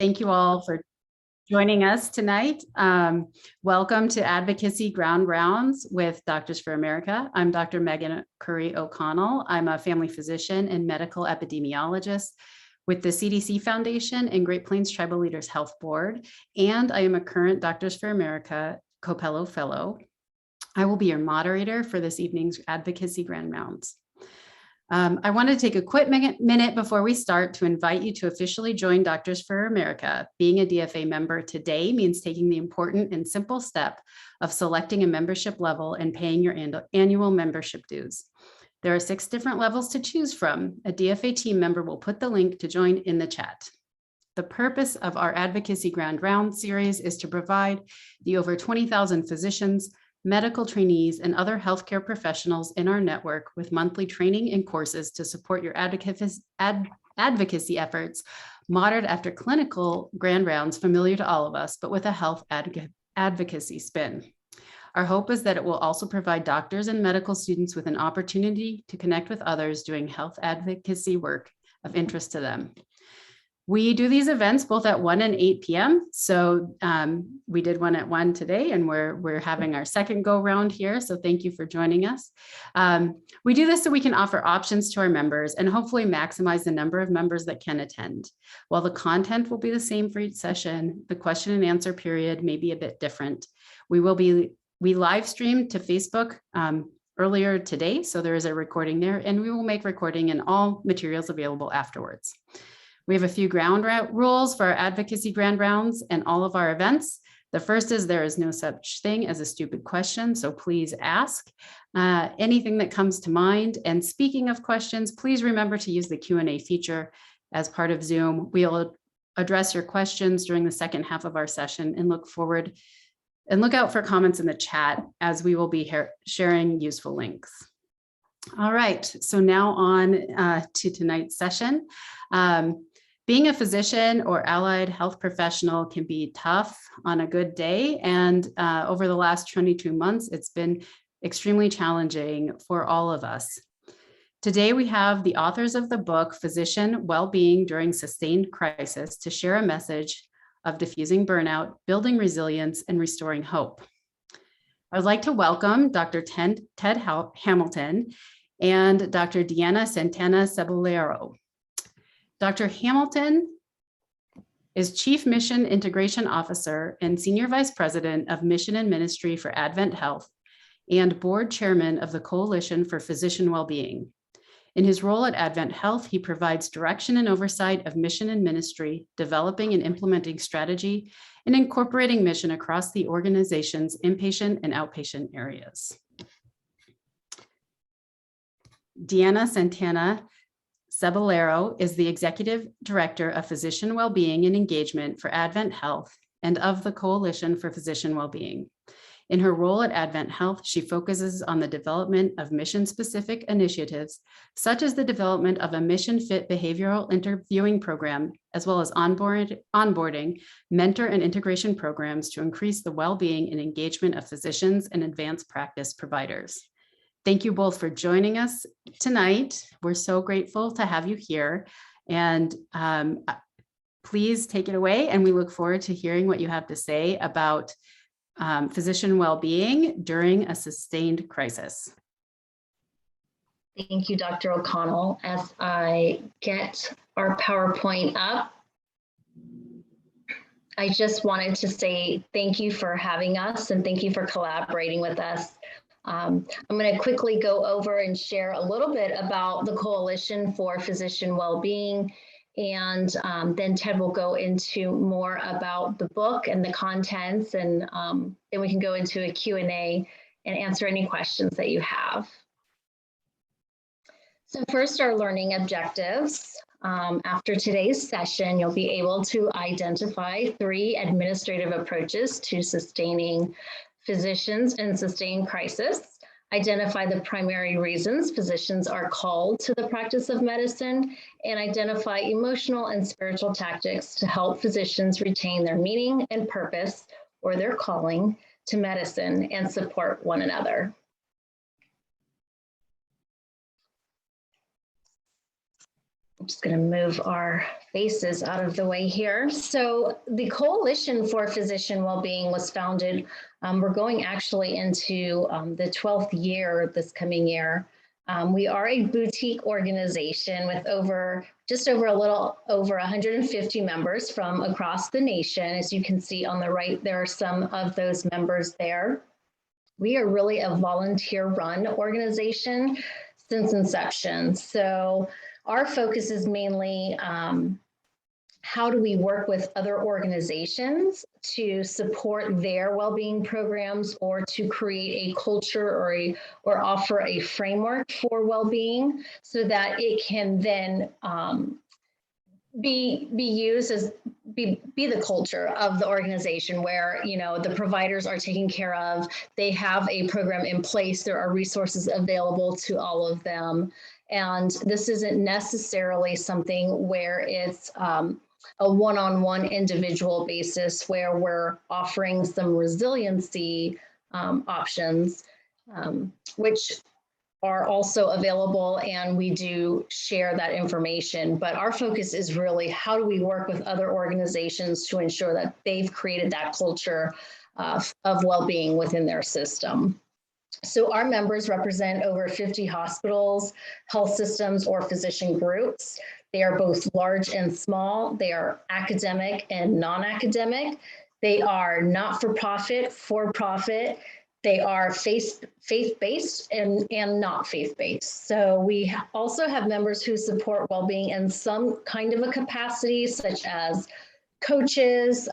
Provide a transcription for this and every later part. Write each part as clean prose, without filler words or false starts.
Thank you all for joining us tonight. Welcome to Advocacy Ground Rounds with Doctors for America. I'm Dr. Megan Curry O'Connell. I'm a family physician and medical epidemiologist with the CDC Foundation and Great Plains Tribal Leaders Health Board, and I am a current Doctors for America Copello Fellow. I will be your moderator for this evening's Advocacy Ground Rounds. I want to take a quick minute before we start to invite you to officially join Doctors for America. Being a DFA member today means taking the important and simple step of selecting a membership level and paying your annual membership dues. There are 6 different levels to choose from. A DFA team member will put the link to join in the chat. The purpose of our Advocacy Ground Round series is to provide the over 20,000 physicians, medical trainees, and other healthcare professionals in our network with monthly training and courses to support your advocacy efforts, modeled after clinical grand rounds familiar to all of us, but with a health advocacy spin. Our hope is that it will also provide doctors and medical students with an opportunity to connect with others doing health advocacy work of interest to them. We do these events both at 1 and 8 p.m. So we did one at 1 today, and we're having our second go round here. So thank you for joining us. We do this so we can offer options to our members and hopefully maximize the number of members that can attend. While the content will be the same for each session, the question and answer period may be a bit different. We live streamed to Facebook earlier today, so there is a recording there, and we will make recording and all materials available afterwards. We have a few ground rules for our advocacy grand rounds and all of our events. The first is there is no such thing as a stupid question, so please ask anything that comes to mind. And speaking of questions, please remember to use the Q&A feature as part of Zoom. We'll address your questions during the second half of our session and look out for comments in the chat as we will be sharing useful links. All right, so now on to tonight's session. Being a physician or allied health professional can be tough on a good day. And over the last 22 months, it's been extremely challenging for all of us. Today, we have the authors of the book, Physician Wellbeing During Sustained Crisis, to share a message of diffusing burnout, building resilience, and restoring hope. I would like to welcome Dr. Ted Hamilton and Dr. Diana Santana Cebollero. Dr. Hamilton is Chief Mission Integration Officer and Senior Vice President of Mission and Ministry for Advent Health and Board Chairman of the Coalition for Physician Wellbeing. In his role at Advent Health, he provides direction and oversight of mission and ministry, developing and implementing strategy, and incorporating mission across the organization's inpatient and outpatient areas. Diana Santana Cebollero is the Executive Director of Physician Wellbeing and Engagement for Advent Health and of the Coalition for Physician Wellbeing. In her role at Advent Health, she focuses on the development of mission-specific initiatives, such as the development of a mission-fit behavioral interviewing program, as well as onboarding, mentor, and integration programs to increase the well-being and engagement of physicians and advanced practice providers. Thank you both for joining us tonight. We're so grateful to have you here, and please take it away, and we look forward to hearing what you have to say about physician well-being during a sustained crisis. Thank you, Dr. O'Connell. As I get our PowerPoint up, I just wanted to say thank you for having us and thank you for collaborating with us. I'm going to quickly go over and share a little bit about the Coalition for Physician Wellbeing, and then Ted will go into more about the book and the contents, and then we can go into a Q&A and answer any questions that you have. So first, our learning objectives. After today's session, you'll be able to identify 3 administrative approaches to sustaining physicians in sustained crisis, identify the primary reasons physicians are called to the practice of medicine, and identify emotional and spiritual tactics to help physicians retain their meaning and purpose or their calling to medicine and support one another. I'm just going to move our faces out of the way here. So the Coalition for Physician Wellbeing was founded. We're going actually into the 12th year this coming year. We are a boutique organization with just over a little over 150 members from across the nation. As you can see on the right, there are some of those members there. We are really a volunteer-run organization since inception. So our focus is mainly how do we work with other organizations to support their well-being programs, or to create a culture or offer a framework for well-being, so that it can then be used as be the culture of the organization, where the providers are taken care of, they have a program in place, there are resources available to all of them. And this isn't necessarily something where it's a one-on-one individual basis, where we're offering some resiliency options, which are also available, and we do share that information. But our focus is really, how do we work with other organizations to ensure that they've created that culture of well-being within their system. So our members represent over 50 hospitals, health systems, or physician groups. They are both large and small. They are academic and non-academic. They are not-for-profit, for-profit. They are faith-based and not faith-based. So we also have members who support well-being in some kind of a capacity, such as coaches,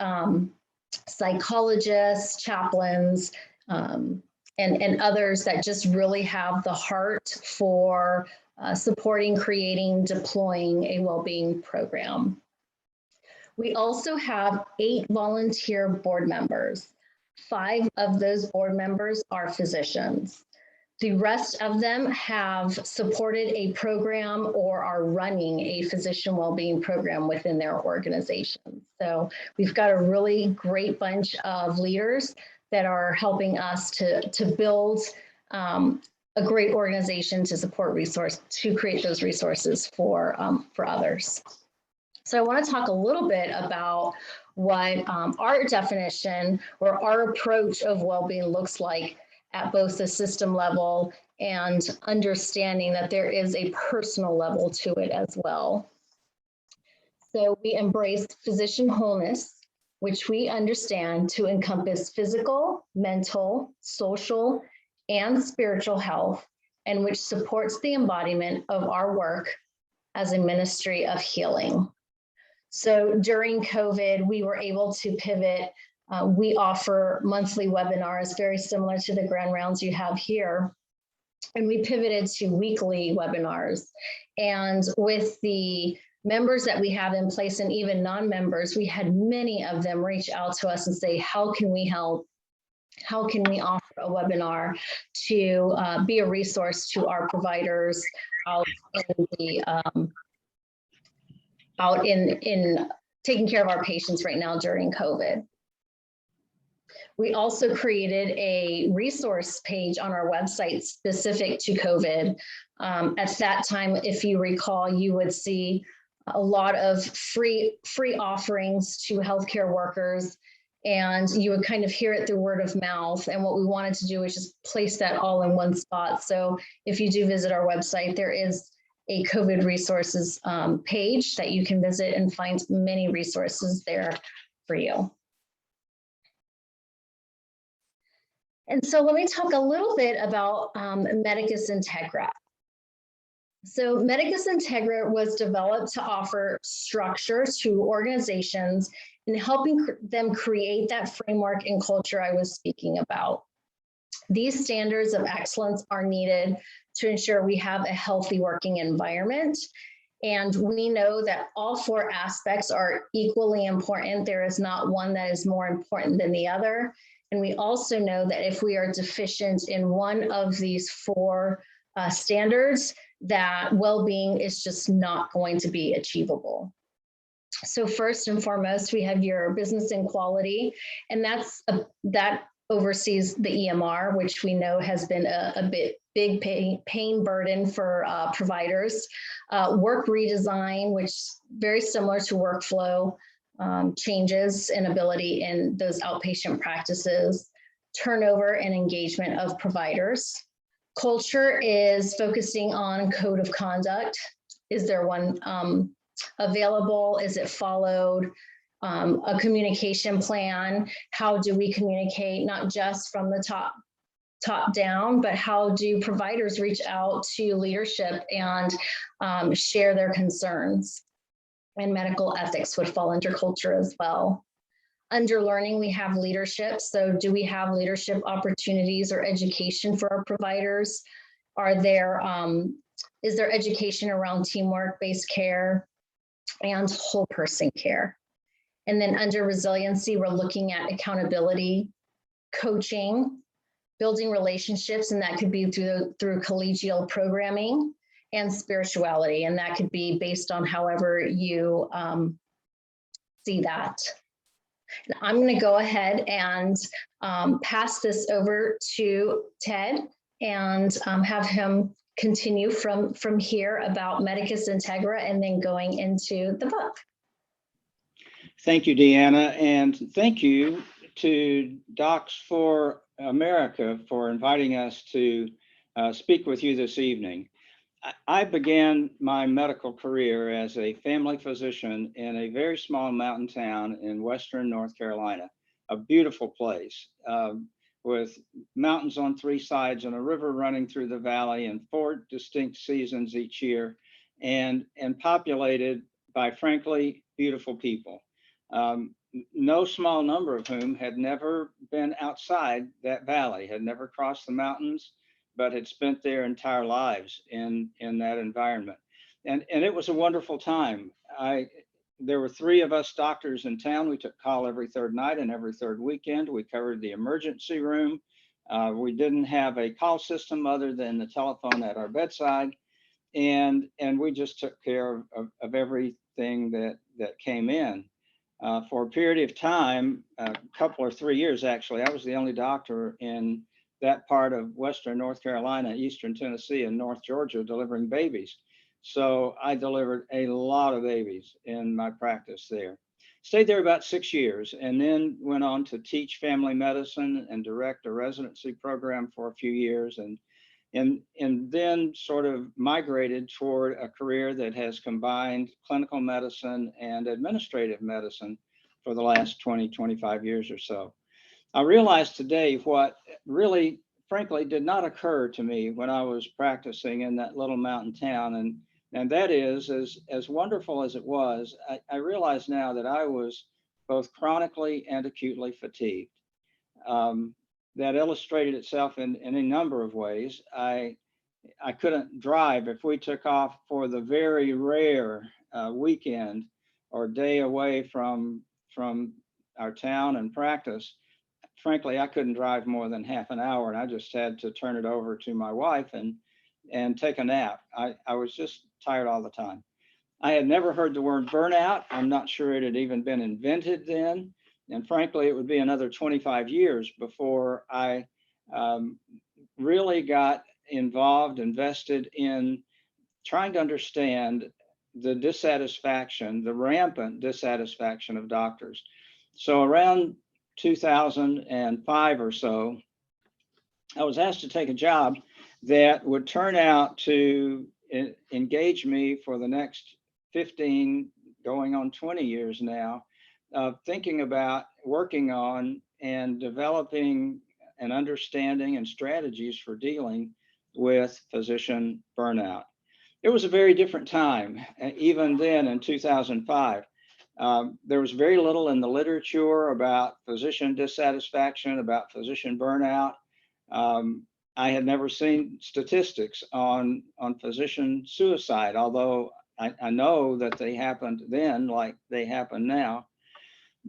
psychologists, chaplains, and others that just really have the heart for supporting, creating, deploying a well-being program. We also have 8 volunteer board members. 5 of those board members are physicians. The rest of them have supported a program or are running a physician wellbeing program within their organization. So we've got a really great bunch of leaders that are helping us to build a great organization to create those resources for others. So I want to talk a little bit about what our definition or our approach of well-being looks like at both the system level, and understanding that there is a personal level to it as well. So we embrace physician wholeness, which we understand to encompass physical, mental, social, and spiritual health, and which supports the embodiment of our work as a ministry of healing. So during COVID, we were able to pivot. We offer monthly webinars, very similar to the grand rounds you have here. And we pivoted to weekly webinars. And with the members that we have in place, and even non-members, we had many of them reach out to us and say, how can we help? How can we offer a webinar to be a resource to our providers out in taking care of our patients right now during COVID? We also created a resource page on our website specific to COVID. At that time, if you recall, you would see a lot of free offerings to healthcare workers, and you would kind of hear it through word of mouth. And what we wanted to do is just place that all in one spot. So if you do visit our website, there is a COVID resources page that you can visit and find many resources there for you. And so let me talk a little bit about Medicus Integra. So Medicus Integra was developed to offer structure to organizations and helping them create that framework and culture I was speaking about. These standards of excellence are needed to ensure we have a healthy working environment. And we know that all 4 aspects are equally important. There is not one that is more important than the other. And we also know that if we are deficient in one of these 4 standards, that well-being is just not going to be achievable. So first and foremost, we have your business and quality, and that oversees the EMR, which we know has been a big pain burden for providers. Work redesign, which is very similar to workflow changes and ability in those outpatient practices. Turnover and engagement of providers. Culture is focusing on code of conduct. Is there one available? Is it followed? A communication plan. How do we communicate, not just from the top down, but how do providers reach out to leadership and share their concerns? And medical ethics would fall under culture as well. Under learning, we have leadership. So do we have leadership opportunities or education for our providers? Are there, is there education around teamwork-based care and whole person care? And then under resiliency, we're looking at accountability, coaching, building relationships, and that could be through collegial programming, and spirituality, and that could be based on however you see that. And I'm going to go ahead and pass this over to Ted and have him continue from here about Medicus Integrity and then going into the book. Thank you, Deanna, and thank you to Docs for America for inviting us to speak with you this evening. I began my medical career as a family physician in a very small mountain town in western North Carolina, a beautiful place with mountains on three sides and a river running through the valley and 4 distinct seasons each year, and populated by frankly beautiful people. No small number of whom had never been outside that valley, had never crossed the mountains, but had spent their entire lives in that environment. And it was a wonderful time. There were 3 of us doctors in town. We took call every 3rd night and every 3rd weekend. We covered the emergency room. We didn't have a call system other than the telephone at our bedside. And we just took care of everything that came in. For a period of time, a couple or 3 years actually, I was the only doctor in that part of western North Carolina, eastern Tennessee, and North Georgia delivering babies. So I delivered a lot of babies in my practice there. Stayed there about 6 years and then went on to teach family medicine and direct a residency program for a few years, and then sort of migrated toward a career that has combined clinical medicine and administrative medicine for the last 20, 25 years or so. I realize today what really, frankly, did not occur to me when I was practicing in that little mountain town. And that is, as wonderful as it was, I realize now that I was both chronically and acutely fatigued. That illustrated itself in a number of ways. I couldn't drive. If we took off for the very rare weekend or day away from our town and practice, frankly, I couldn't drive more than half an hour, and I just had to turn it over to my wife and take a nap. I was just tired all the time. I had never heard the word burnout. I'm not sure it had even been invented then. And frankly, it would be another 25 years before I really got involved, invested in trying to understand the dissatisfaction, the rampant dissatisfaction of doctors. So around 2005 or so, I was asked to take a job that would turn out to engage me for the next 15, going on 20 years now, thinking about working on and developing an understanding and strategies for dealing with physician burnout. It was a very different time, even then in 2005. There was very little in the literature about physician dissatisfaction, about physician burnout. I had never seen statistics on physician suicide, although I know that they happened then like they happen now.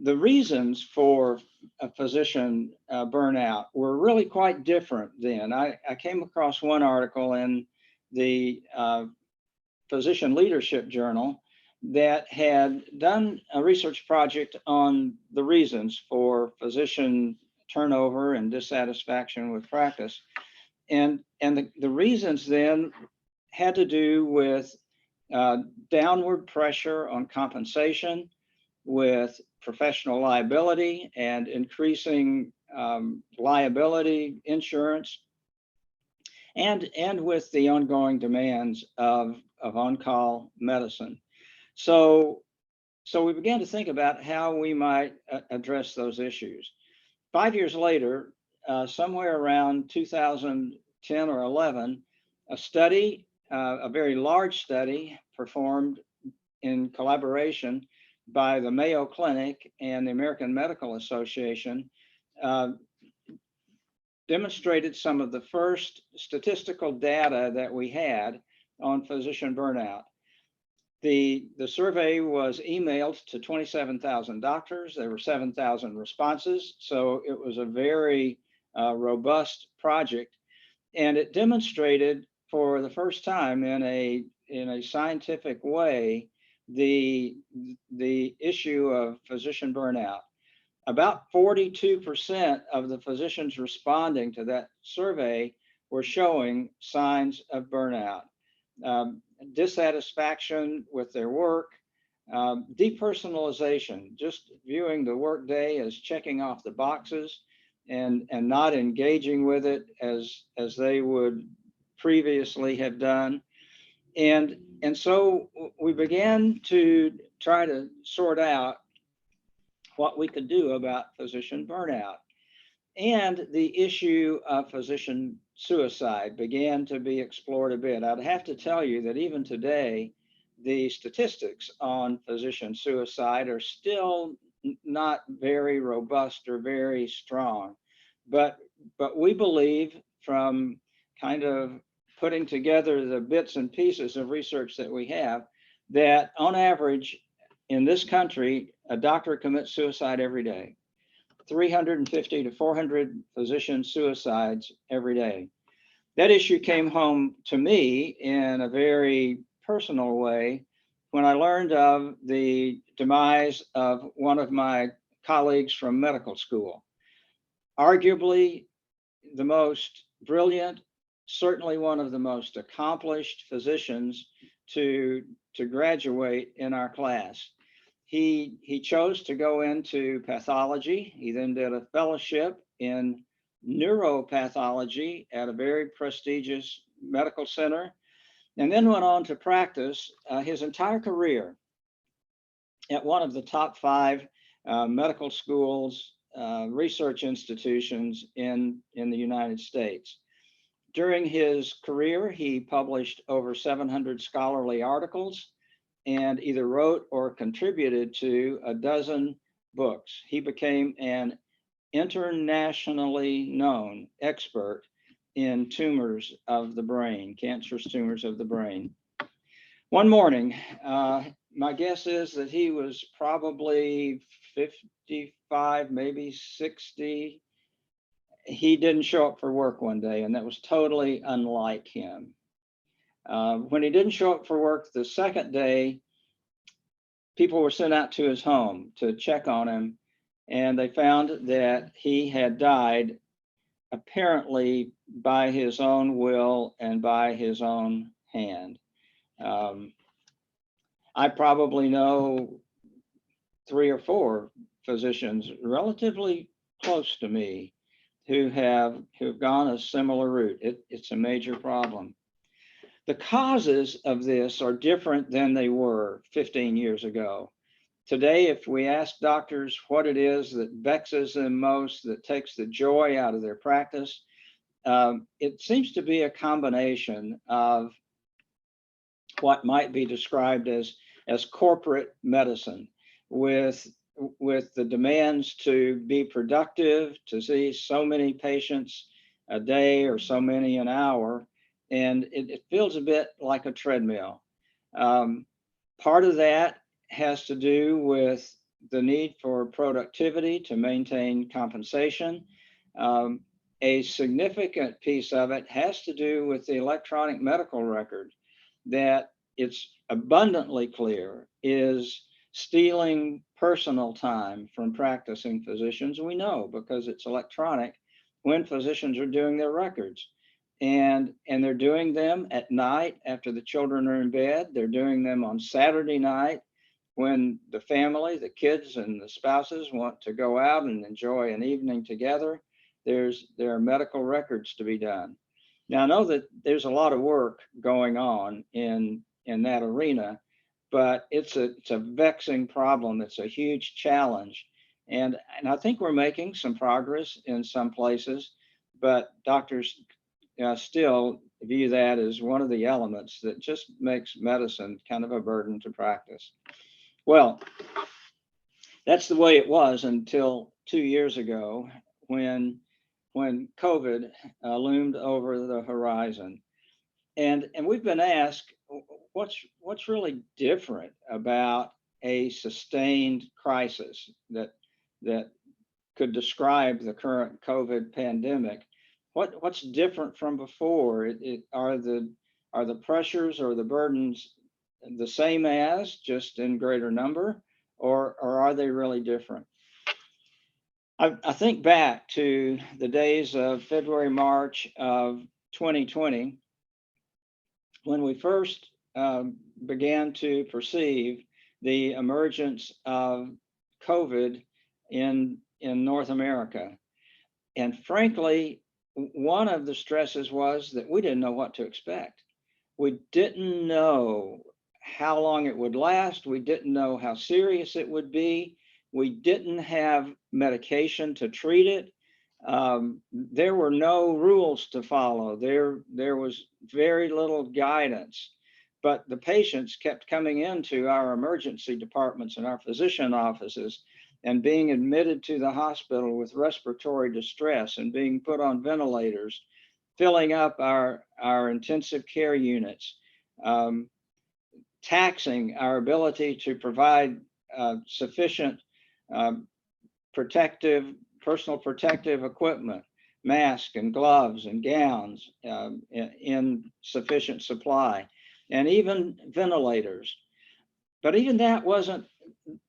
The reasons for a physician burnout were really quite different then. I came across one article in the Physician Leadership Journal that had done a research project on the reasons for physician turnover and dissatisfaction with practice. And the reasons then had to do with downward pressure on compensation, with professional liability and increasing liability insurance, and with the ongoing demands of on-call medicine. So we began to think about how we might address those issues. 5 years later, somewhere around 2010 or 11, a study, a very large study performed in collaboration by the Mayo Clinic and the American Medical Association, demonstrated some of the first statistical data that we had on physician burnout. The survey was emailed to 27,000 doctors. There were 7,000 responses. So it was a very robust project. And it demonstrated for the first time in a scientific way the issue of physician burnout. About 42% of the physicians responding to that survey were showing signs of burnout, dissatisfaction with their work, depersonalization, just viewing the workday as checking off the boxes and not engaging with it as they would previously have done. And so we began to try to sort out what we could do about physician burnout. And the issue of physician suicide began to be explored a bit. I'd have to tell you that even today, the statistics on physician suicide are still not very robust or very strong. But we believe, from kind of putting together the bits and pieces of research that we have, that on average in this country, a doctor commits suicide every day. 350 to 400 physician suicides every day. That issue came home to me in a very personal way when I learned of the demise of one of my colleagues from medical school. Arguably the most brilliant, certainly one of the most accomplished physicians to graduate in our class. He chose to go into pathology. He then did a fellowship in neuropathology at a very prestigious medical center, and then went on to practice his entire career at one of the top 5 medical schools, research institutions in the United States. During his career, he published over 700 scholarly articles and either wrote or contributed to a dozen books. He became an internationally known expert in tumors of the brain, cancerous tumors of the brain. One morning, my guess is that he was probably 55, maybe 60. He didn't show up for work one day, and that was totally unlike him. When he didn't show up for work the second day, people were sent out to his home to check on him, and they found that he had died apparently by his own will and by his own hand. I probably know 3 or 4 physicians relatively close to me who have gone a similar route. It's a major problem. The causes of this are different than they were 15 years ago. Today, if we ask doctors what it is that vexes them most, that takes the joy out of their practice, it seems to be a combination of what might be described as corporate medicine, with the demands to be productive, to see so many patients a day or so many an hour, and it feels a bit like a treadmill. Part of that has to do with the need for productivity to maintain compensation. A significant piece of it has to do with the electronic medical record that it's abundantly clear is stealing personal time from practicing physicians. We know because it's electronic when physicians are doing their records. And they're doing them at night after the children are in bed. They're doing them on Saturday night when the family, the kids and the spouses want to go out and enjoy an evening together. There are medical records to be done. Now, I know that there's a lot of work going on in that arena, but it's a vexing problem. It's a huge challenge. And I think we're making some progress in some places, but doctors still view that as one of the elements that just makes medicine kind of a burden to practice. Well, that's the way it was until 2 years ago when COVID loomed over the horizon. And we've been asked, what's really different about a sustained crisis that could describe the current COVID pandemic? What's different from before? Are the pressures or the burdens the same as, just in greater number, or are they really different? I think back to the days of February, March of 2020, when we first began to perceive the emergence of COVID in North America. And frankly, one of the stresses was that we didn't know what to expect. We didn't know how long it would last. We didn't know how serious it would be. We didn't have medication to treat it. There were no rules to follow. There was very little guidance, but the patients kept coming into our emergency departments and our physician offices and being admitted to the hospital with respiratory distress and being put on ventilators, filling up our intensive care units, taxing our ability to provide sufficient personal protective equipment, masks and gloves and gowns in sufficient supply, and even ventilators. But even that wasn't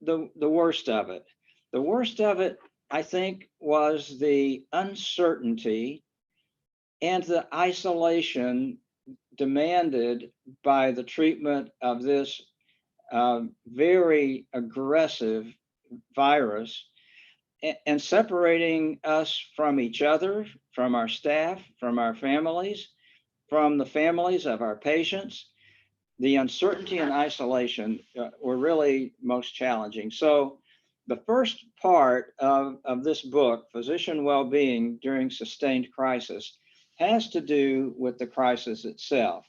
the worst of it. The worst of it, I think, was the uncertainty and the isolation demanded by the treatment of this very aggressive virus, and separating us from each other, from our staff, from our families, from the families of our patients. The uncertainty and isolation were really most challenging. So the first part of this book, Physician Wellbeing During Sustained Crisis, has to do with the crisis itself.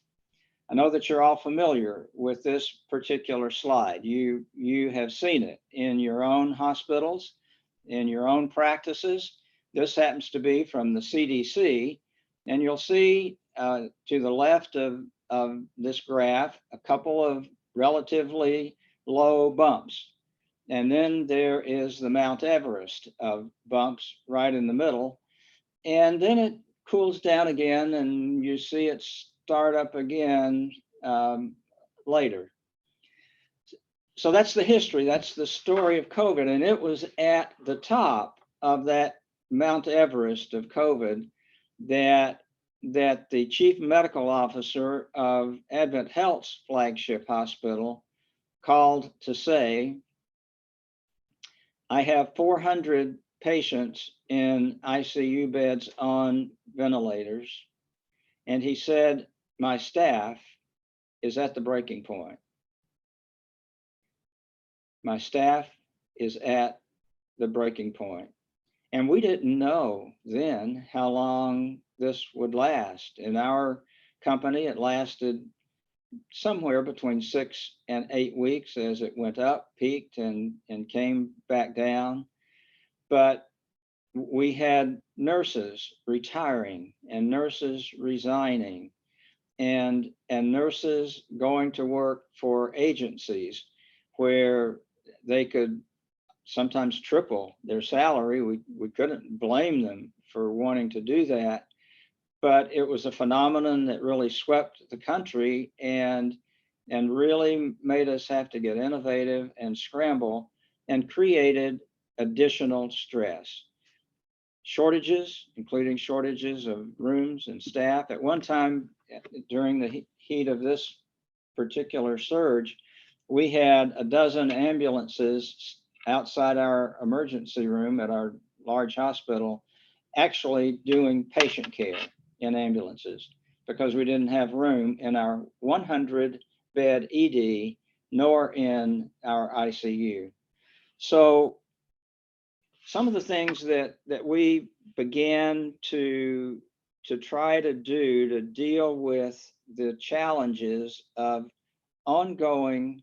I know that you're all familiar with this particular slide. You have seen it in your own hospitals, in your own practices. This happens to be from the CDC, and you'll see to the left of this graph a couple of relatively low bumps. And then there is the Mount Everest of bumps right in the middle. And then it cools down again, and you see it start up again later. So that's the history. That's the story of COVID. And it was at the top of that Mount Everest of COVID that the chief medical officer of Advent Health's flagship hospital called to say, I have 400 patients in ICU beds on ventilators. And he said, my staff is at the breaking point. My staff is at the breaking point. And we didn't know then how long this would last. In our company, it lasted somewhere between 6 and 8 weeks as it went up, peaked, and came back down. But we had nurses retiring and nurses resigning and nurses going to work for agencies where they could sometimes triple their salary. We couldn't blame them for wanting to do that, but it was a phenomenon that really swept the country, and and really made us have to get innovative and scramble, and created additional stress. Shortages, including shortages of rooms and staff. At one time, during the heat of this particular surge, we had a dozen ambulances outside our emergency room at our large hospital, actually doing patient care in ambulances, because we didn't have room in our 100-bed ED, nor in our ICU. So some of the things that we began to try to do to deal with the challenges of ongoing,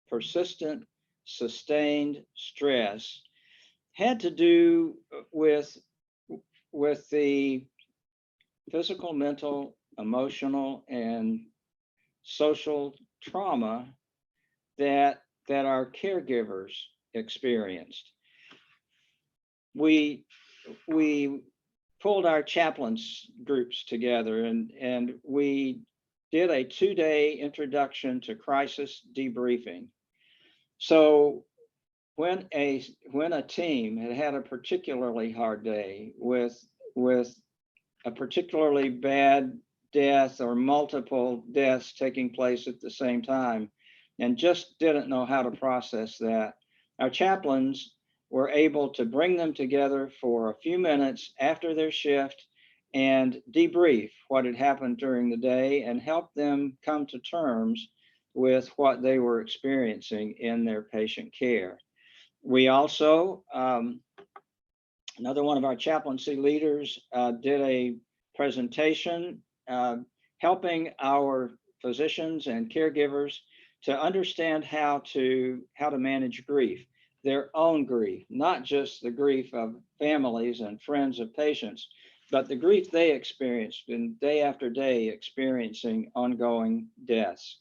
persistent, sustained stress had to do with the physical, mental, emotional, and social trauma that our caregivers experienced. We pulled our chaplains groups together, and we did a 2-day introduction to crisis debriefing. So when a team had a particularly hard day with a particularly bad death or multiple deaths taking place at the same time, and just didn't know how to process that, our chaplains were able to bring them together for a few minutes after their shift and debrief what had happened during the day and help them come to terms with what they were experiencing in their patient care. We also, another one of our chaplaincy leaders did a presentation helping our physicians and caregivers to understand how to manage grief, their own grief, not just the grief of families and friends of patients, but the grief they experienced and day after day experiencing ongoing deaths.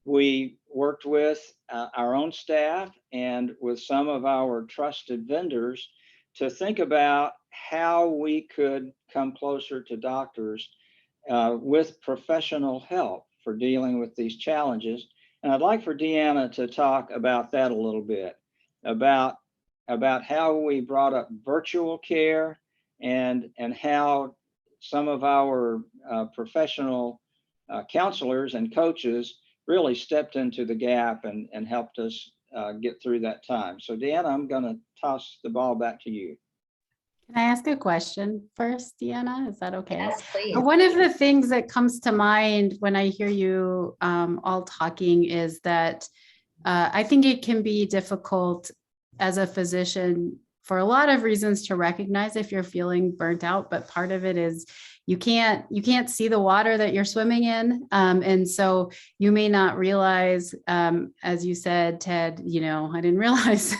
We worked with our own staff and with some of our trusted vendors to think about how we could come closer to doctors with professional help for dealing with these challenges. And I'd like for Deanna to talk about that a little bit, about how we brought up virtual care and how some of our professional counselors and coaches really stepped into the gap and helped us get through that time. So Deanna, I'm going to toss the ball back to you. Can I ask a question first, Deanna? Is that okay? Yes, please. One of the things that comes to mind when I hear you all talking is that I think it can be difficult as a physician for a lot of reasons to recognize if you're feeling burnt out, but part of it is you can't see the water that you're swimming in. And so you may not realize, as you said, Ted, I didn't realize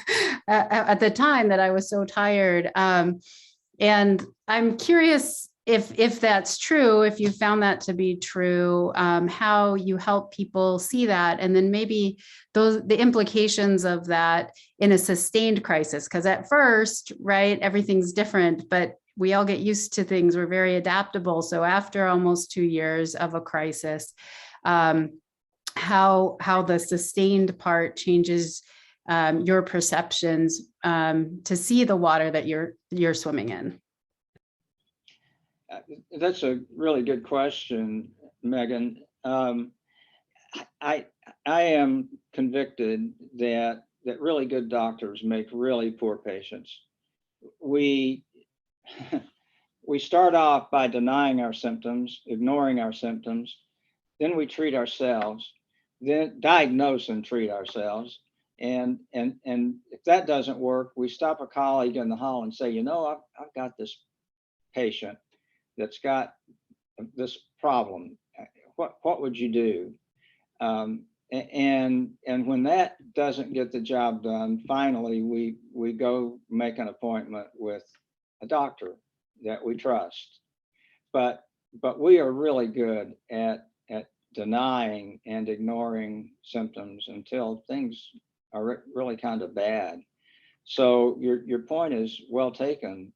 at the time that I was so tired. And I'm curious if that's true, if you found that to be true, how you help people see that, and then maybe the implications of that in a sustained crisis. Because at first, right, everything's different, but we all get used to things. We're very adaptable. So after almost 2 years of a crisis, how the sustained part changes your perceptions to see the water that you're swimming in. That's a really good question, Megan. I am convicted that really good doctors make really poor patients. We start off by denying our symptoms, ignoring our symptoms, then we treat ourselves, then diagnose and treat ourselves. And if that doesn't work, we stop a colleague in the hall and say, I've got this patient that's got this problem. What would you do? And when that doesn't get the job done, finally we go make an appointment with a doctor that we trust. But we are really good at denying and ignoring symptoms until things are really kind of bad. So your point is well taken.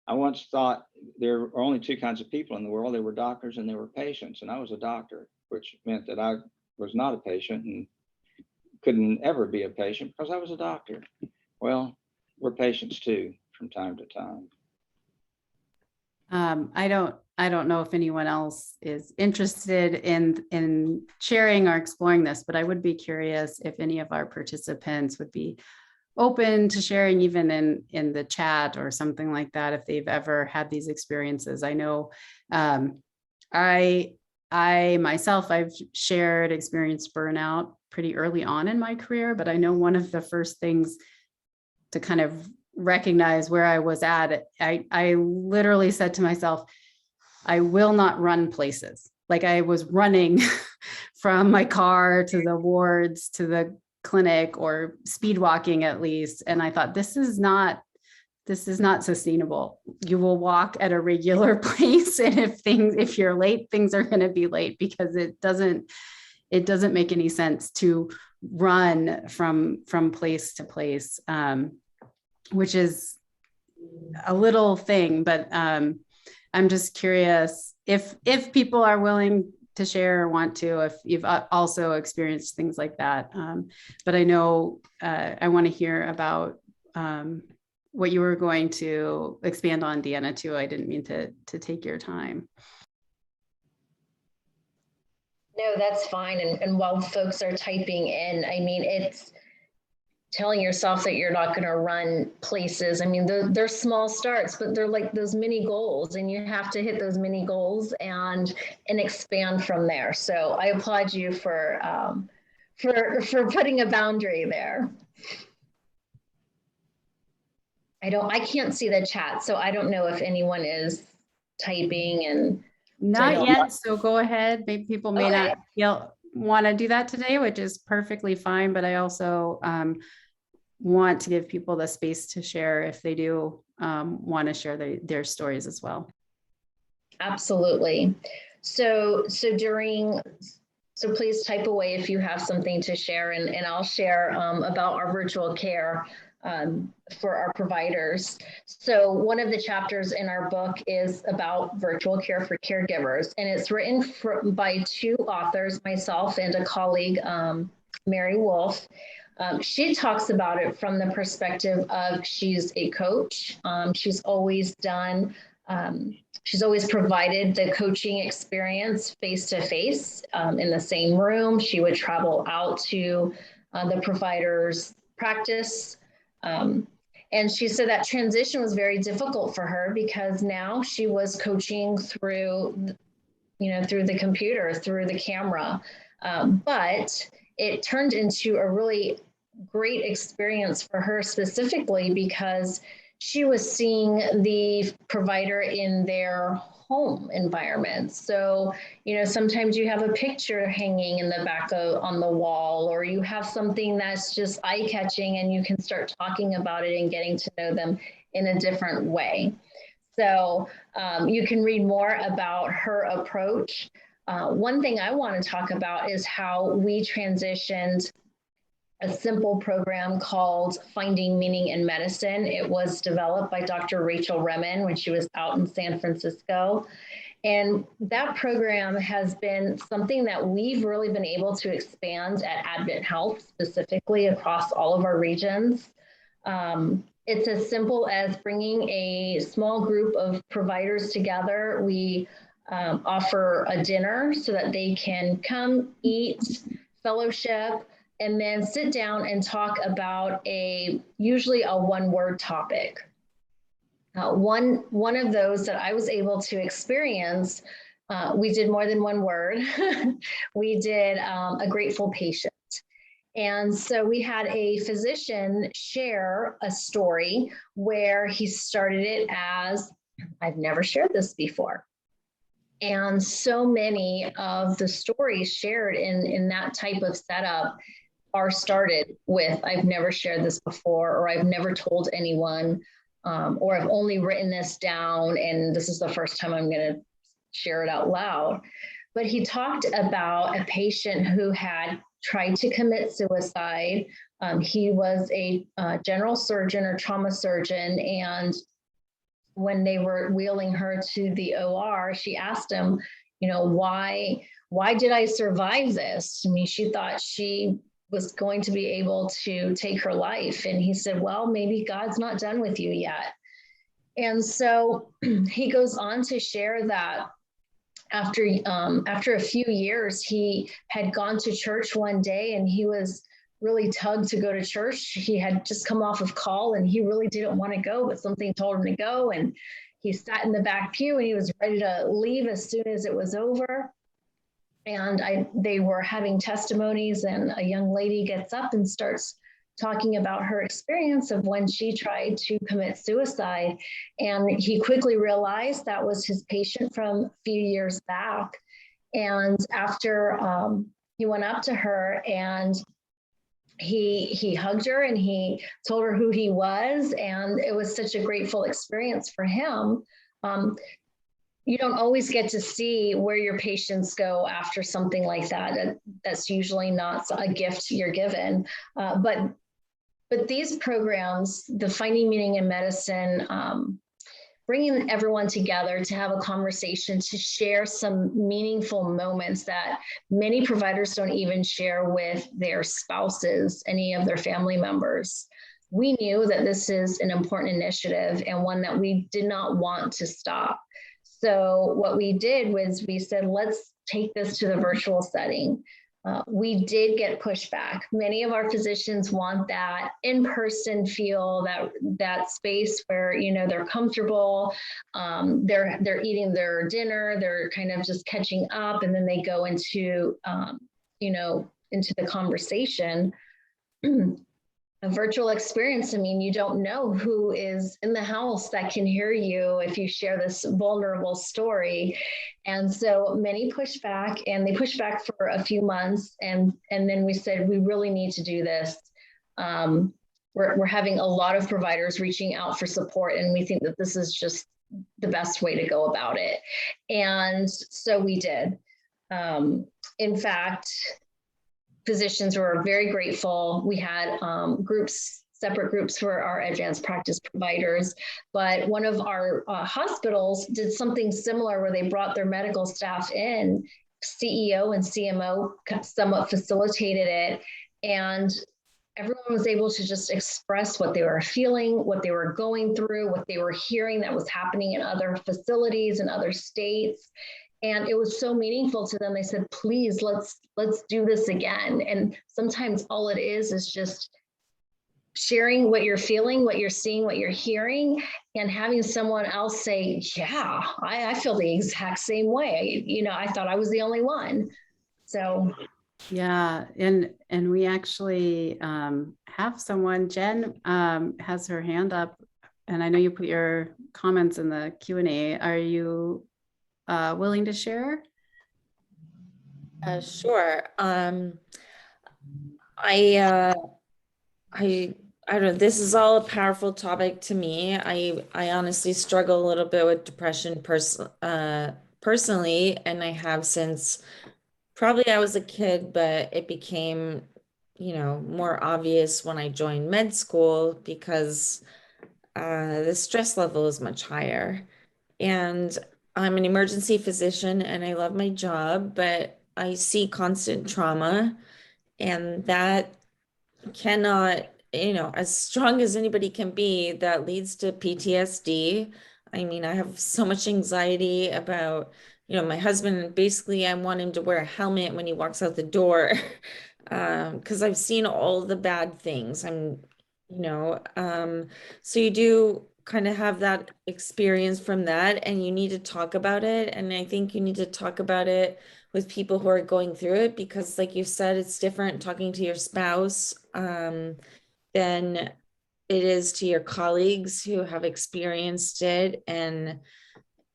I once thought there were only two kinds of people in the world. There were doctors and there were patients, and I was a doctor. which meant that I was not a patient and couldn't ever be a patient because I was a doctor. Well, we're patients too from time to time. I don't know if anyone else is interested in sharing or exploring this, but I would be curious if any of our participants would be open to sharing, even in the chat or something like that, if they've ever had these experiences. I know I myself, I've shared experienced burnout pretty early on in my career, but I know one of the first things to kind of recognize where I was at, I literally said to myself, I will not run places. Like I was running from my car to the wards to the clinic, or speed walking at least. And I thought, this is not sustainable. You will walk at a regular pace. And if you're late, things are going to be late, because it doesn't make any sense to run from place to place, which is a little thing, but I'm just curious if people are willing to share or want to, if you've also experienced things like that. But I know I want to hear about what you were going to expand on, Deanna, too. I didn't mean to take your time. No, that's fine. And while folks are typing in, I mean, it's telling yourself that you're not going to run places. I mean, they're small starts, but they're like those mini goals, and you have to hit those mini goals and expand from there. So I applaud you for putting a boundary there. I can't see the chat, so I don't know if anyone is typing and. Not yet. So go ahead. Maybe people may not want to do that today, which is perfectly fine. But I also want to give people the space to share if they do want to share their stories as well. Absolutely. So please type away if you have something to share, and I'll share about our virtual care for our providers. So one of the chapters in our book is about virtual care for caregivers, and it's written by two authors, myself and a colleague, Mary Wolf. She talks about it from the perspective of, she's a coach. She's always provided the coaching experience face-to-face in the same room. She would travel out to the provider's practice. And she said that transition was very difficult for her, because now she was coaching through the computer, through the camera. But it turned into a really great experience for her, specifically because she was seeing the provider in their home environment. So, sometimes you have a picture hanging in the back on the wall, or you have something that's just eye-catching, and you can start talking about it and getting to know them in a different way. So you can read more about her approach. One thing I want to talk about is how we transitioned a simple program called Finding Meaning in Medicine. It was developed by Dr. Rachel Remen when she was out in San Francisco. And that program has been something that we've really been able to expand at Advent Health, specifically across all of our regions. It's as simple as bringing a small group of providers together. We offer a dinner so that they can come, eat, fellowship, and then sit down and talk about usually a one-word topic. One of those that I was able to experience, we did more than one word. We did a grateful patient. And so we had a physician share a story where he started it as, I've never shared this before. And so many of the stories shared in that type of setup are started with, I've never shared this before, or I've never told anyone, or I've only written this down, and this is the first time I'm going to share it out loud. But he talked about a patient who had tried to commit suicide. He was a general surgeon or trauma surgeon, and when they were wheeling her to the OR, she asked him, why why did I survive this? I mean, she thought she was going to be able to take her life. And he said, well, maybe God's not done with you yet. And so he goes on to share that after a few years, he had gone to church one day and he was really tugged to go to church. He had just come off of call and he really didn't want to go, but something told him to go. And he sat in the back pew and he was ready to leave as soon as it was over. And they were having testimonies, and a young lady gets up and starts talking about her experience of when she tried to commit suicide. And he quickly realized that was his patient from a few years back. And after he went up to her and he hugged her and he told her who he was. And it was such a grateful experience for him. You don't always get to see where your patients go after something like that. That's usually not a gift you're given. But these programs, the Finding Meaning in Medicine, bringing everyone together to have a conversation, to share some meaningful moments that many providers don't even share with their spouses, any of their family members. We knew that this is an important initiative and one that we did not want to stop. So what we did was we said, let's take this to the virtual setting. We did get pushback. Many of our physicians want that in-person feel, that space where, you know, they're comfortable, they're eating their dinner, they're kind of just catching up, and then they go into, you know, into the conversation. A virtual experience, I mean, you don't know who is in the house that can hear you if you share this vulnerable story. And so many pushed back, and they pushed back for a few months. And then we said, we really need to do this. We're having a lot of providers reaching out for support, and we think that this is just the best way to go about it. And so we did. In fact, physicians were very grateful. We had separate groups for our advanced practice providers, but one of our hospitals did something similar where they brought their medical staff in. CEO and CMO somewhat facilitated it, and everyone was able to just express what they were feeling, what they were going through, what they were hearing that was happening in other facilities in other states. And it was so meaningful to them. They said, please, let's do this again. And sometimes all it is just sharing what you're feeling, what you're seeing, what you're hearing, and having someone else say, yeah, I feel the exact same way. You know, I thought I was the only one. So. Yeah, and we actually have someone, Jen has her hand up, and I know you put your comments in the Q&A. Are you willing to share? Sure. I don't know. This is all a powerful topic to me. I honestly struggle a little bit with depression personally, and I have since probably I was a kid, but it became, you know, more obvious when I joined med school because the stress level is much higher. And I'm an emergency physician and I love my job, but I see constant trauma, and that cannot, you know, as strong as anybody can be, that leads to PTSD. I mean, I have so much anxiety about, you know, my husband, basically I want him to wear a helmet when he walks out the door because I've seen all the bad things. So you do kind of have that experience from that, and you need to talk about it. And I think you need to talk about it with people who are going through it, because like you said, it's different talking to your spouse than it is to your colleagues who have experienced it. And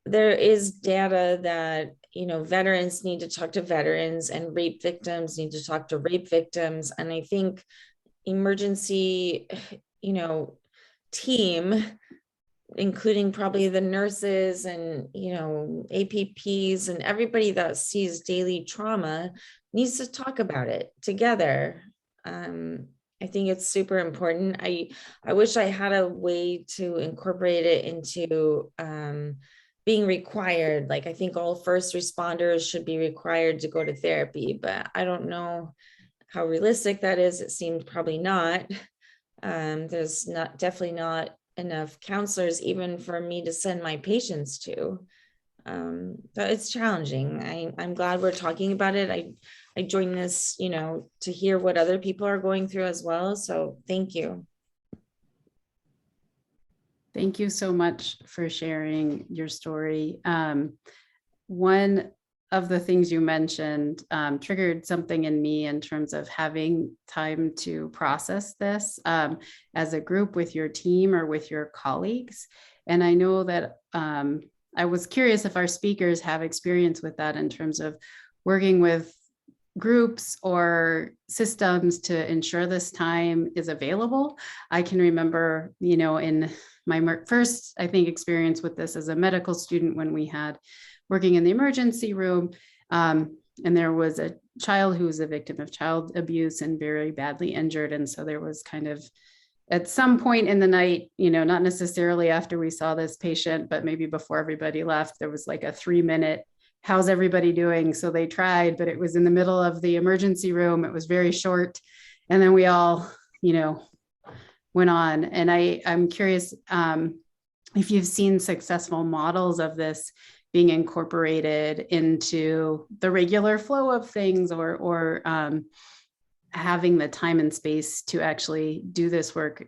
there is data that, you know, veterans need to talk to veterans and rape victims need to talk to rape victims. And I think emergency, you know, team, including probably the nurses and, you know, APPs and everybody that sees daily trauma, needs to talk about it together. I think it's super important. I wish I had a way to incorporate it into being required. Like, I think all first responders should be required to go to therapy, but I don't know how realistic that is. It seems probably not. There's definitely not enough counselors even for me to send my patients to. But it's challenging. I'm glad we're talking about it. I joined this, to hear what other people are going through as well. So thank you. Thank you so much for sharing your story. One of the things you mentioned triggered something in me in terms of having time to process this as a group with your team or with your colleagues. And I know that I was curious if our speakers have experience with that in terms of working with groups or systems to ensure this time is available. I can remember, in my first, I think, experience with this as a medical student when we had working in the emergency room, and there was a child who was a victim of child abuse and very badly injured. And so there was kind of, at some point in the night, not necessarily after we saw this patient, but maybe before everybody left, there was like a 3-minute, how's everybody doing? So they tried, but it was in the middle of the emergency room. It was very short. And then we all, went on. And I'm curious if you've seen successful models of this being incorporated into the regular flow of things, or having the time and space to actually do this work,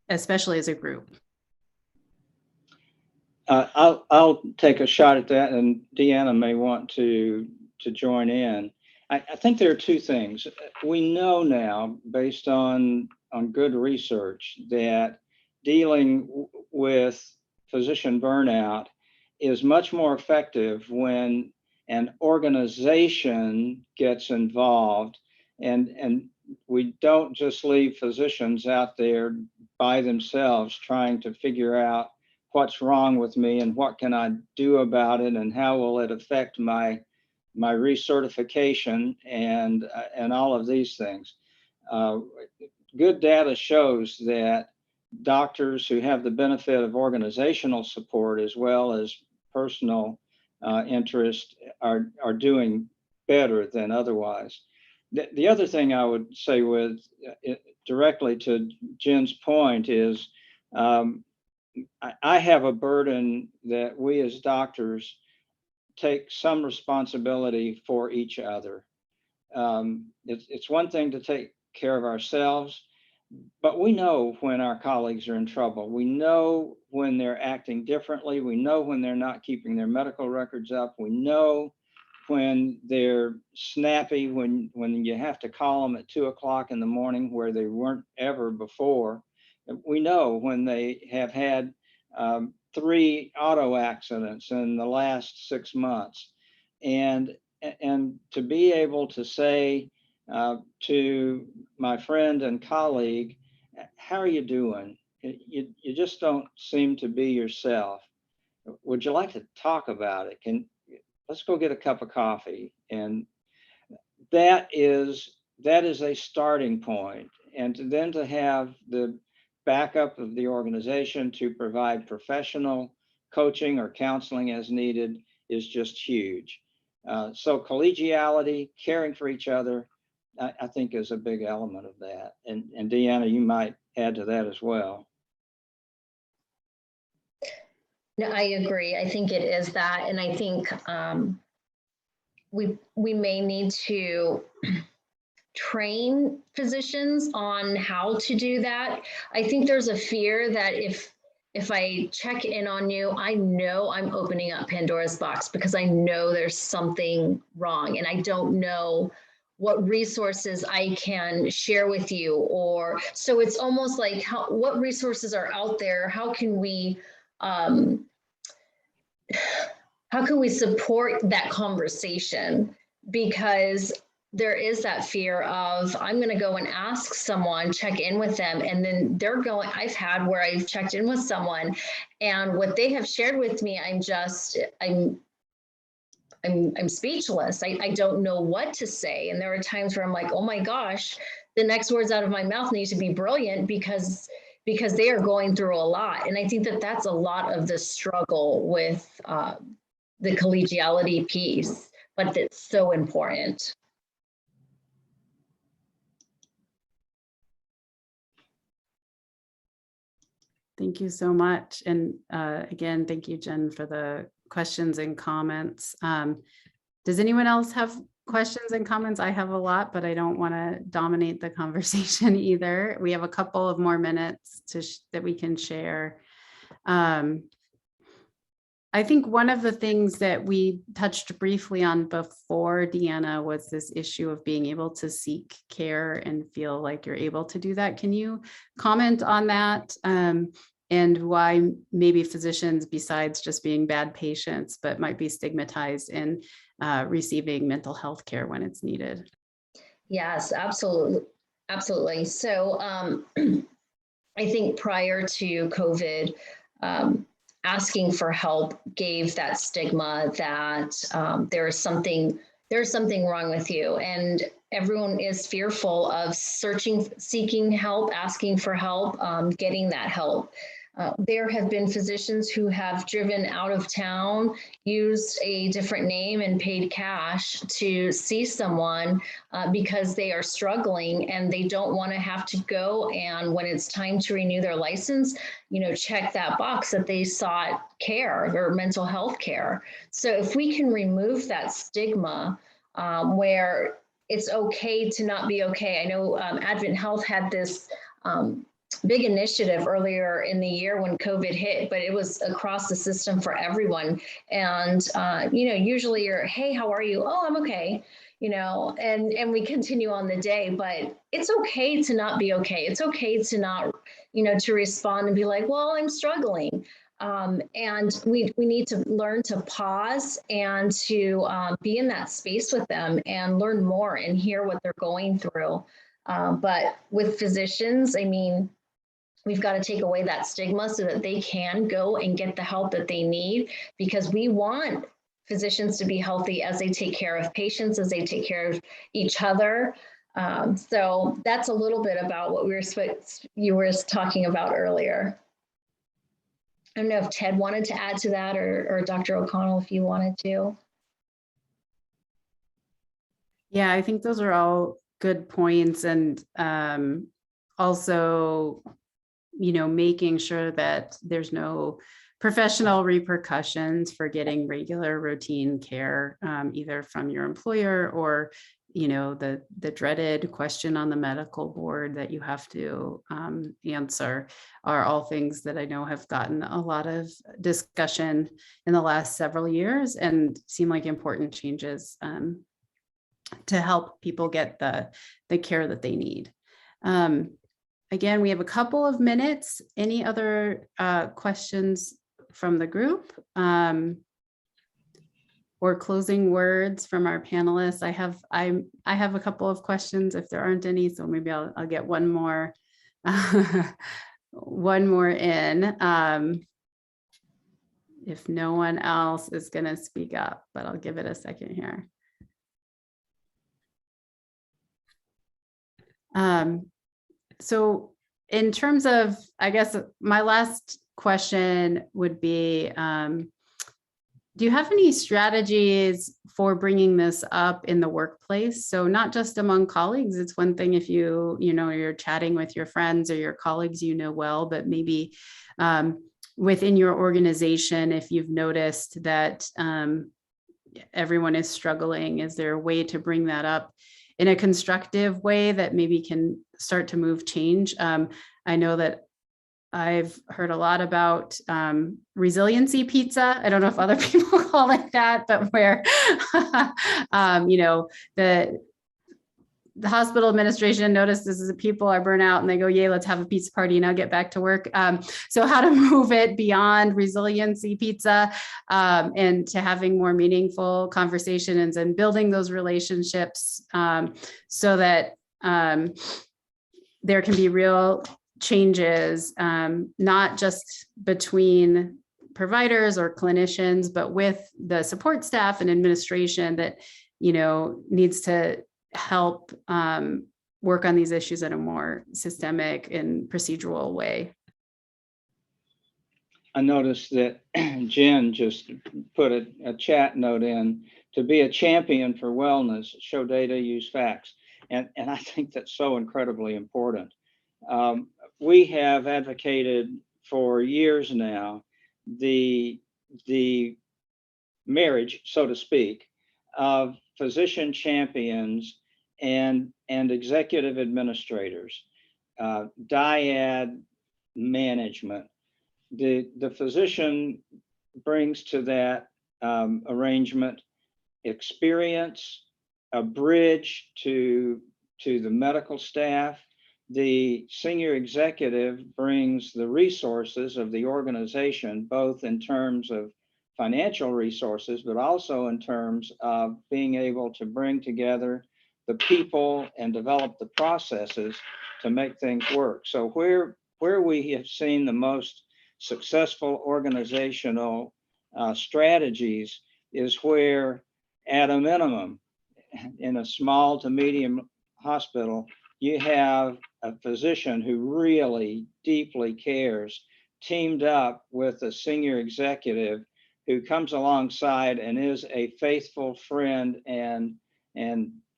especially as a group. I'll take a shot at that, and Deanna may want to join in. I think there are two things. We know now, based on good research, that dealing with physician burnout is much more effective when an organization gets involved, and we don't just leave physicians out there by themselves trying to figure out what's wrong with me and what can I do about it and how will it affect my recertification and all of these things. Good data shows that doctors who have the benefit of organizational support as well as personal interest are doing better than otherwise. The other thing I would say with directly to Jen's point is I have a burden that we as doctors take some responsibility for each other. It's one thing to take care of ourselves, but we know when our colleagues are in trouble. We know when they're acting differently. We know when they're not keeping their medical records up. We know when they're snappy, when you have to call them at 2 o'clock in the morning where they weren't ever before. We know when they have had 3 auto accidents in the last 6 months. And to be able to say to my friend and colleague, how are you doing? You just don't seem to be yourself. Would you like to talk about it? Let's go get a cup of coffee. And that is a starting point. And then to have the backup of the organization to provide professional coaching or counseling as needed is just huge. So collegiality, caring for each other, I think is a big element of that. And Deanna, you might add to that as well. No, I agree. I think it is that. And I think we may need to train physicians on how to do that. I think there's a fear that if I check in on you, I know I'm opening up Pandora's box because I know there's something wrong and I don't know what resources I can share with you. Or so it's almost like what resources are out there? How can we support that conversation? Because there is that fear of, I'm going to go and ask someone, check in with them, and then they're going, I've had where I've checked in with someone and what they have shared with me, I'm speechless. I don't know what to say. And there are times where I'm like, oh my gosh, the next words out of my mouth need to be brilliant because because they are going through a lot. And I think that that's a lot of the struggle with the collegiality piece, but it's so important. Thank you so much. And again, thank you, Jen, for the questions and comments. Does anyone else have questions and comments? I have a lot, but I don't want to dominate the conversation either. We have a couple of more minutes that we can share. I think one of the things that we touched briefly on before, Deanna, was this issue of being able to seek care and feel like you're able to do that. Can you comment on that? And why maybe physicians, besides just being bad patients, but might be stigmatized in receiving mental health care when it's needed? Yes, absolutely. Absolutely. So I think prior to COVID, asking for help gave that stigma that there's something wrong with you. And everyone is fearful of seeking help, asking for help, getting that help. There have been physicians who have driven out of town, used a different name and paid cash to see someone because they are struggling and they don't want to have to go. And when it's time to renew their license, check that box that they sought care or mental health care. So if we can remove that stigma where it's okay to not be okay. I know Advent Health had this big initiative earlier in the year when COVID hit, but it was across the system for everyone. And, usually you're, hey, how are you? Oh, I'm okay. And we continue on the day, but it's okay to not be okay. It's okay to not, to respond and be like, well, I'm struggling. And we need to learn to pause and to be in that space with them and learn more and hear what they're going through. But with physicians, I mean, we've got to take away that stigma so that they can go and get the help that they need, because we want physicians to be healthy as they take care of patients, as they take care of each other. So that's a little bit about what you were talking about earlier. I don't know if Ted wanted to add to that, or Dr. O'Connell, if you wanted to. Yeah, I think those are all good points. And also, making sure that there's no professional repercussions for getting regular routine care, either from your employer or, the dreaded question on the medical board that you have to answer, are all things that I know have gotten a lot of discussion in the last several years and seem like important changes to help people get the care that they need. Again, we have a couple of minutes. Any other questions from the group or closing words from our panelists? I have a couple of questions if there aren't any, so maybe I'll get one more in. If no one else is going to speak up, but I'll give it a second here. So in terms of, I guess my last question would be, do you have any strategies for bringing this up in the workplace? So not just among colleagues. It's one thing if you're chatting with your friends or your colleagues well, but maybe within your organization, if you've noticed that everyone is struggling, is there a way to bring that up in a constructive way that maybe can start to move change? I know that I've heard a lot about resiliency pizza. I don't know if other people call it that, but where, the hospital administration notices that people are burnt out and they go, yay, let's have a pizza party and I'll get back to work. So how to move it beyond resiliency pizza and to having more meaningful conversations and building those relationships so that there can be real changes, not just between providers or clinicians, but with the support staff and administration that, needs to help work on these issues in a more systemic and procedural way. I noticed that Jen just put a chat note in: to be a champion for wellness, show data, use facts. And I think that's so incredibly important. We have advocated for years now the marriage, so to speak, of physician champions and executive administrators, dyad management. The physician brings to that arrangement experience, a bridge to the medical staff. The senior executive brings the resources of the organization, both in terms of financial resources, but also in terms of being able to bring together the people and develop the processes to make things work. So where we have seen the most successful organizational strategies is where, at a minimum, in a small to medium hospital, you have a physician who really deeply cares, teamed up with a senior executive who comes alongside and is a faithful friend and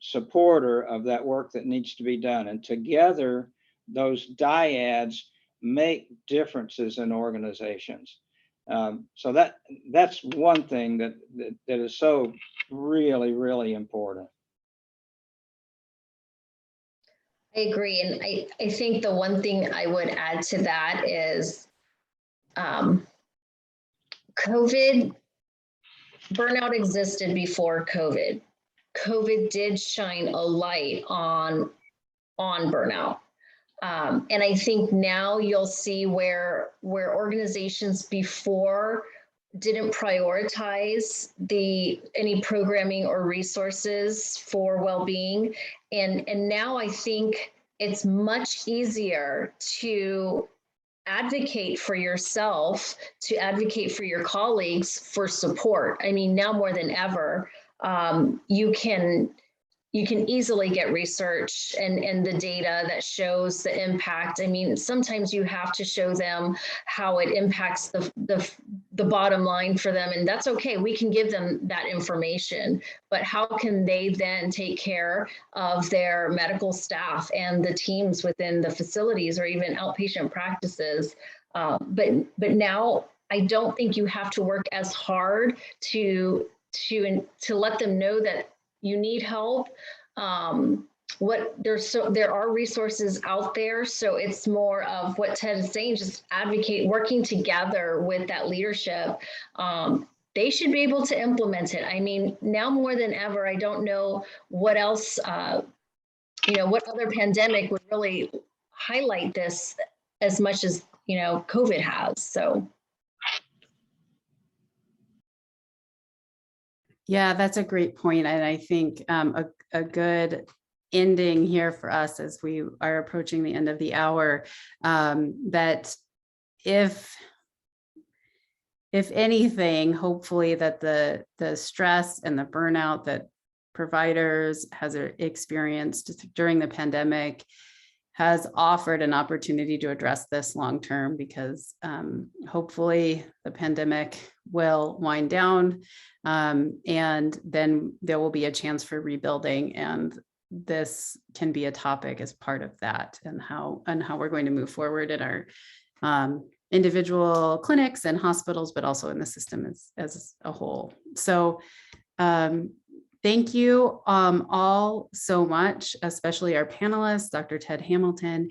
supporter of that work that needs to be done. And together, those dyads make differences in organizations. So that's one thing that is so really, really important. I agree. And I think the one thing I would add to that is COVID, burnout existed before COVID. COVID did shine a light on burnout. And I think now you'll see where organizations before didn't prioritize any programming or resources for well-being. And now I think it's much easier to advocate for yourself, to advocate for your colleagues for support. I mean, now more than ever, you can easily get research and the data that shows the impact. I mean, sometimes you have to show them how it impacts the bottom line for them, and that's okay. We can give them that information, but how can they then take care of their medical staff and the teams within the facilities or even outpatient practices? But now I don't think you have to work as hard to let them know that you need help. There are resources out there. So it's more of what Ted is saying, just advocate, working together with that leadership. They should be able to implement it. I mean, now more than ever, I don't know what else, what other pandemic would really highlight this as much as, COVID has. So. Yeah, that's a great point. And I think a good ending here for us as we are approaching the end of the hour, that if anything, hopefully that the stress and the burnout that providers has experienced during the pandemic has offered an opportunity to address this long-term, because hopefully the pandemic will wind down, and then there will be a chance for rebuilding, and this can be a topic as part of that, and how we're going to move forward in our individual clinics and hospitals, but also in the system as a whole. So thank you all so much, especially our panelists, Dr. Ted Hamilton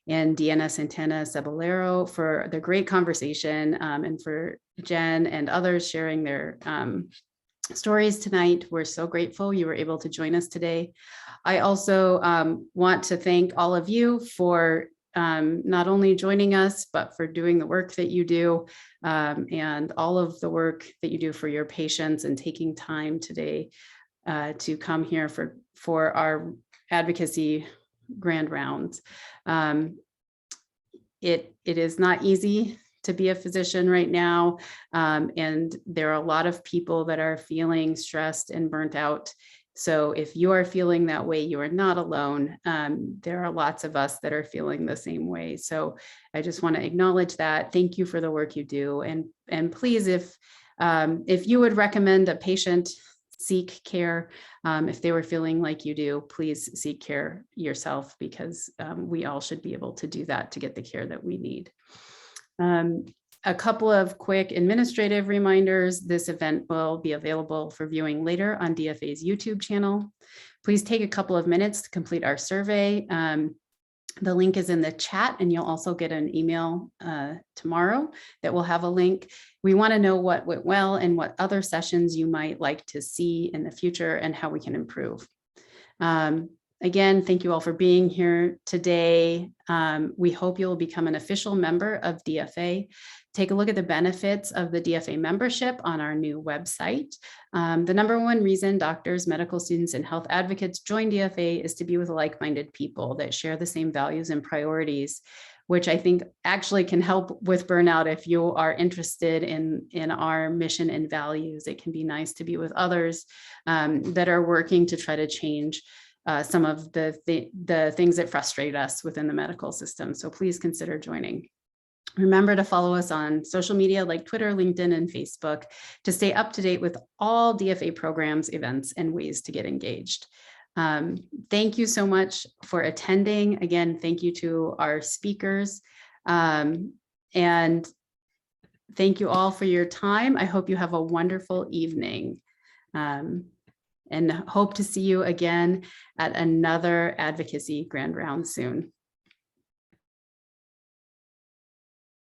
and Deanna Santana Ceballero, for the great conversation, and for Jen and others sharing their stories tonight. We're so grateful you were able to join us today. I also want to thank all of you for not only joining us, but for doing the work that you do, and all of the work that you do for your patients, and taking time today to come here for our advocacy grand rounds. It is not easy to be a physician right now, and there are a lot of people that are feeling stressed and burnt out, So if you are feeling that way, you are not alone. There are lots of us that are feeling the same way. So I just want to acknowledge that. Thank you for the work you do. And please, if you would recommend a patient seek care, if they were feeling like you do, please seek care yourself, because we all should be able to do that to get the care that we need. A couple of quick administrative reminders. This event will be available for viewing later on DFA's YouTube channel. Please take a couple of minutes to complete our survey. The link is in the chat, and you'll also get an email tomorrow that will have a link. We want to know what went well and what other sessions you might like to see in the future and how we can improve. Again, thank you all for being here today. We hope you'll become an official member of DFA. Take a look at the benefits of the DFA membership on our new website. The number one reason doctors, medical students, and health advocates join DFA is to be with like-minded people that share the same values and priorities, which I think actually can help with burnout. If you are interested in our mission and values, it can be nice to be with others that are working to try to change some of the things that frustrate us within the medical system. So please consider joining. Remember to follow us on social media like Twitter, LinkedIn, and Facebook to stay up to date with all DFA programs, events, and ways to get engaged. Thank you so much for attending. Again, thank you to our speakers. And thank you all for your time. I hope you have a wonderful evening. And hope to see you again at another advocacy grand round soon.